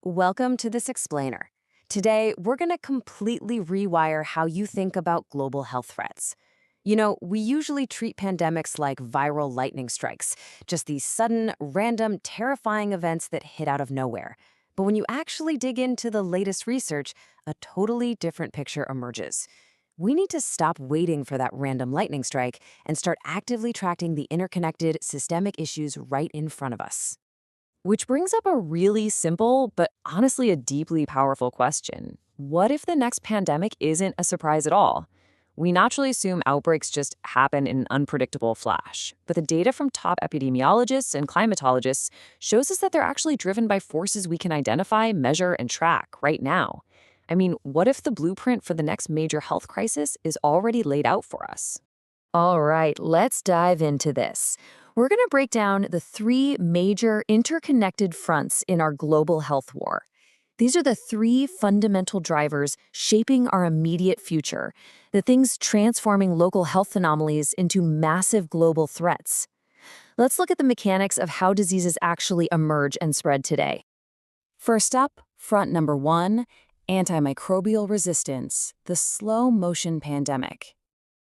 Welcome to this explainer. Today, we're going to completely rewire how you think about global health threats. We usually treat pandemics like viral lightning strikes, just these sudden, random, terrifying events that hit out of nowhere. But when you actually dig into the latest research, a totally different picture emerges. We need to stop waiting for that random lightning strike and start actively tracking the interconnected, systemic issues right in front of us. Which brings up a really simple, but honestly a deeply powerful question. What if the next pandemic isn't a surprise at all? We naturally assume outbreaks just happen in an unpredictable flash, but the data from top epidemiologists and climatologists shows us that they're actually driven by forces we can identify, measure, and track right now. I mean, what if the blueprint for the next major health crisis is already laid out for us? All right, let's dive into this. We're going to break down the three major interconnected fronts in our global health war. These are the three fundamental drivers shaping our immediate future, the things transforming local health anomalies into massive global threats. Let's look at the mechanics of how diseases actually emerge and spread today. First up, front number one, antimicrobial resistance, the slow motion pandemic.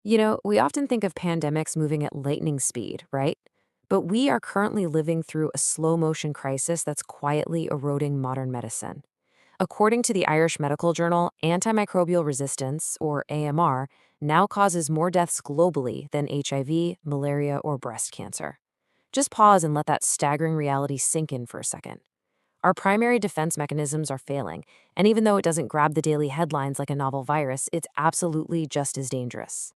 We often think of pandemics moving at lightning speed, right? But we are currently living through a slow motion crisis that's quietly eroding modern medicine. According to the Irish Medical Journal, antimicrobial resistance, or AMR, now causes more deaths globally than HIV, malaria, or breast cancer. Just pause and let that staggering reality sink in for a second. Our primary defense mechanisms are failing, and even though it doesn't grab the daily headlines like a novel virus, it's absolutely just as dangerous.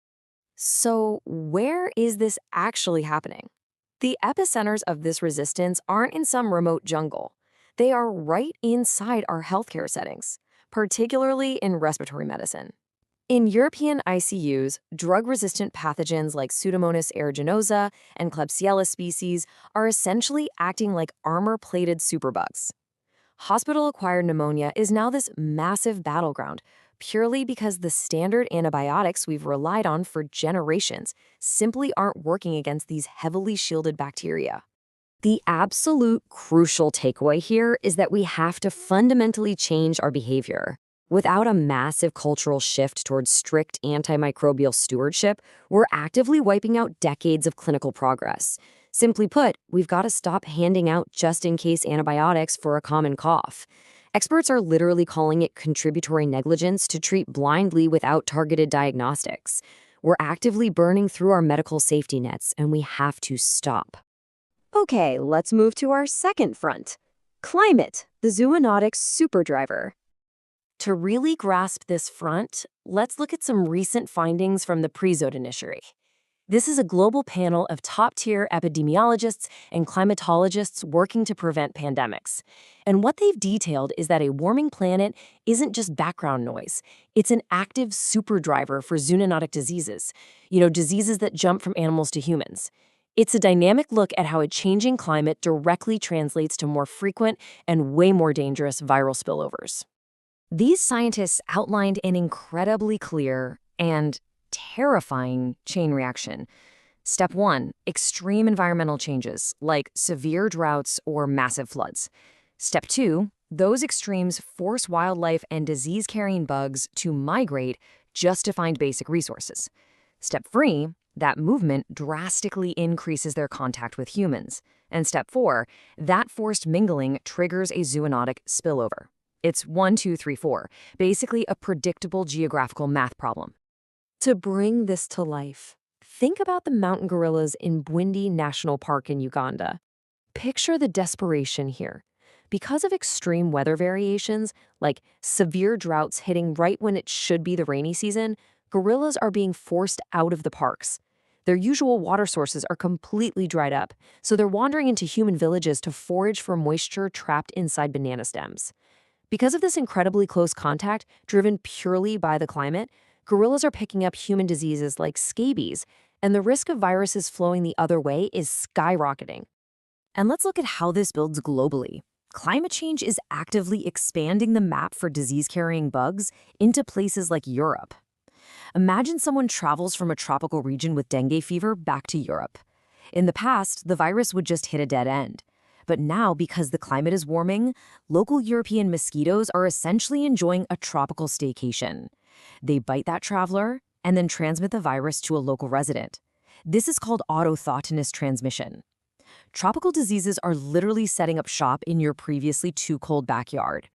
So, where is this actually happening? The epicenters of this resistance aren't in some remote jungle. They are right inside our healthcare settings, particularly in respiratory medicine. In European ICUs, drug-resistant pathogens like Pseudomonas aeruginosa and Klebsiella species are essentially acting like armor-plated superbugs. Hospital-acquired pneumonia is now this massive battleground, purely because the standard antibiotics we've relied on for generations simply aren't working against these heavily shielded bacteria. The absolute crucial takeaway here is that we have to fundamentally change our behavior. Without a massive cultural shift towards strict antimicrobial stewardship, we're actively wiping out decades of clinical progress. Simply put, we've got to stop handing out just-in-case antibiotics for a common cough. Experts are literally calling it contributory negligence to treat blindly without targeted diagnostics. We're actively burning through our medical safety nets, and we have to stop. Okay, let's move to our second front. Climate, the zoonotic superdriver. To really grasp this front, let's look at some recent findings from the Prezode Initiative. This is a global panel of top-tier epidemiologists and climatologists working to prevent pandemics. And what they've detailed is that a warming planet isn't just background noise. It's an active superdriver for zoonotic diseases, diseases that jump from animals to humans. It's a dynamic look at how a changing climate directly translates to more frequent and way more dangerous viral spillovers. These scientists outlined an incredibly clear and terrifying chain reaction. Step 1, extreme environmental changes, like severe droughts or massive floods. Step 2, those extremes force wildlife and disease-carrying bugs to migrate just to find basic resources. Step 3, that movement drastically increases their contact with humans. And step 4, that forced mingling triggers a zoonotic spillover. It's 1, 2, 3, 4, basically a predictable geographical math problem. To bring this to life, think about the mountain gorillas in Bwindi National Park in Uganda. Picture the desperation here. Because of extreme weather variations, like severe droughts hitting right when it should be the rainy season, gorillas are being forced out of the parks. Their usual water sources are completely dried up, so they're wandering into human villages to forage for moisture trapped inside banana stems. Because of this incredibly close contact, driven purely by the climate, gorillas are picking up human diseases like scabies, and the risk of viruses flowing the other way is skyrocketing. And let's look at how this builds globally. Climate change is actively expanding the map for disease-carrying bugs into places like Europe. Imagine someone travels from a tropical region with dengue fever back to Europe. In the past, the virus would just hit a dead end. But now, because the climate is warming, local European mosquitoes are essentially enjoying a tropical staycation. They bite that traveler and then transmit the virus to a local resident. This is called autothottonous transmission. Tropical diseases are literally setting up shop in your previously too cold backyard.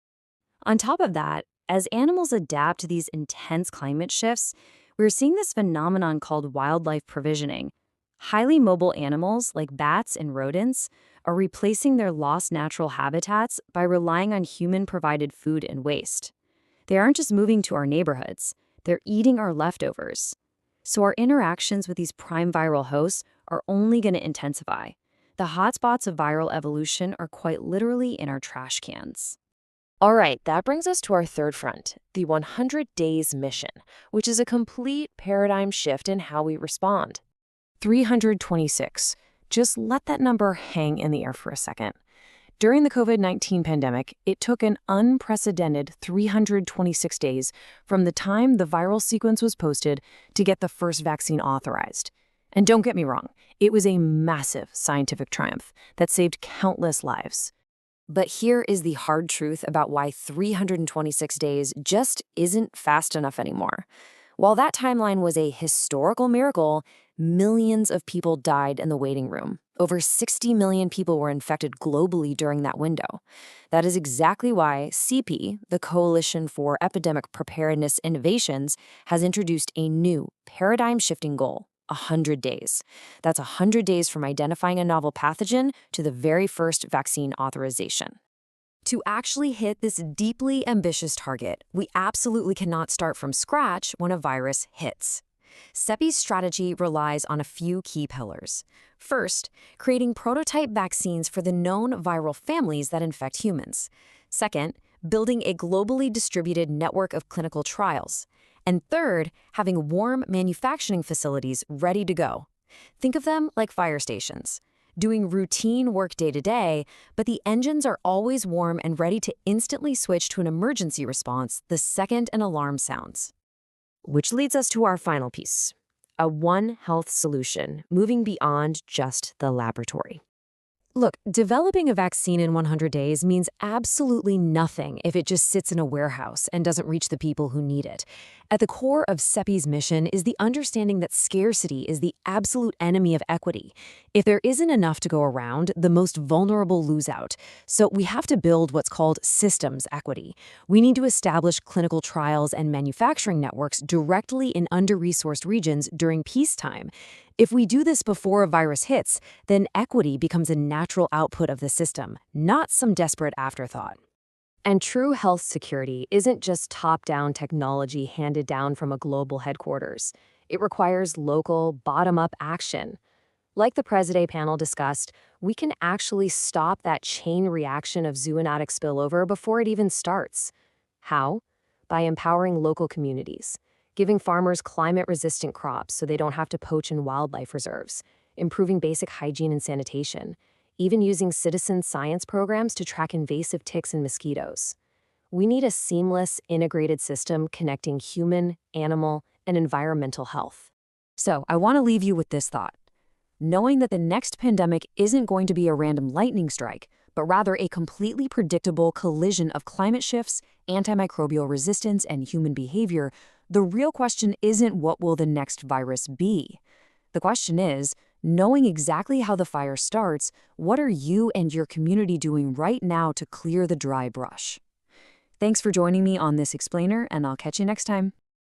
On top of that, as animals adapt to these intense climate shifts, we're seeing this phenomenon called wildlife provisioning. Highly mobile animals like bats and rodents are replacing their lost natural habitats by relying on human-provided food and waste. They aren't just moving to our neighborhoods, they're eating our leftovers. So our interactions with these prime viral hosts are only going to intensify. The hotspots of viral evolution are quite literally in our trash cans. All right, that brings us to our third front, the 100 Days Mission, which is a complete paradigm shift in how we respond. 326. Just let that number hang in the air for a second. During the COVID-19 pandemic, it took an unprecedented 326 days from the time the viral sequence was posted to get the first vaccine authorized. And don't get me wrong, it was a massive scientific triumph that saved countless lives. But here is the hard truth about why 326 days just isn't fast enough anymore. While that timeline was a historical miracle, millions of people died in the waiting room. Over 60 million people were infected globally during that window. That is exactly why CP, the Coalition for Epidemic Preparedness Innovations, has introduced a new paradigm-shifting goal: 100 days. That's 100 days from identifying a novel pathogen to the very first vaccine authorization. To actually hit this deeply ambitious target, we absolutely cannot start from scratch when a virus hits. CEPI's strategy relies on a few key pillars. First, creating prototype vaccines for the known viral families that infect humans. Second, building a globally distributed network of clinical trials. And third, having warm manufacturing facilities ready to go. Think of them like fire stations, doing routine work day to day, but the engines are always warm and ready to instantly switch to an emergency response the second an alarm sounds. Which leads us to our final piece, a One Health solution, moving beyond just the laboratory. Look, developing a vaccine in 100 days means absolutely nothing if it just sits in a warehouse and doesn't reach the people who need it. At the core of CEPI's mission is the understanding that scarcity is the absolute enemy of equity. If there isn't enough to go around, the most vulnerable lose out. So we have to build what's called systems equity. We need to establish clinical trials and manufacturing networks directly in under-resourced regions during peacetime. If we do this before a virus hits, then equity becomes a natural output of the system, not some desperate afterthought. And true health security isn't just top-down technology handed down from a global headquarters. It requires local, bottom-up action. Like the President panel discussed, we can actually stop that chain reaction of zoonotic spillover before it even starts. How? By empowering local communities, giving farmers climate-resistant crops so they don't have to poach in wildlife reserves, improving basic hygiene and sanitation, even using citizen science programs to track invasive ticks and mosquitoes. We need a seamless, integrated system connecting human, animal, and environmental health. So I want to leave you with this thought. Knowing that the next pandemic isn't going to be a random lightning strike, but rather a completely predictable collision of climate shifts, antimicrobial resistance, and human behavior, the real question isn't what will the next virus be. The question is, knowing exactly how the fire starts, what are you and your community doing right now to clear the dry brush? Thanks for joining me on this explainer, and I'll catch you next time.